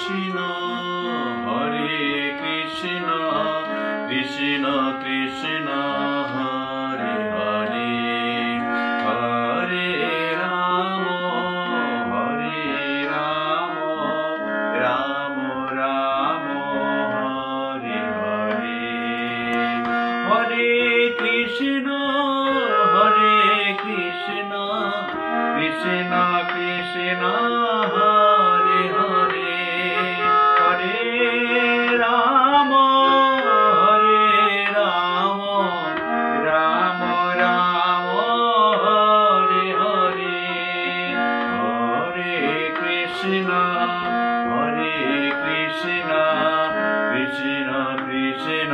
Krishna Hare Krishna Krishna Krishna Hare Hare Hare Ram Ram Ram Hare Hare Hare Krishna Krishna Krishna Hare Hare Hare Ram Ram Ram Hare Hare Hare Krishna Krishna Krishna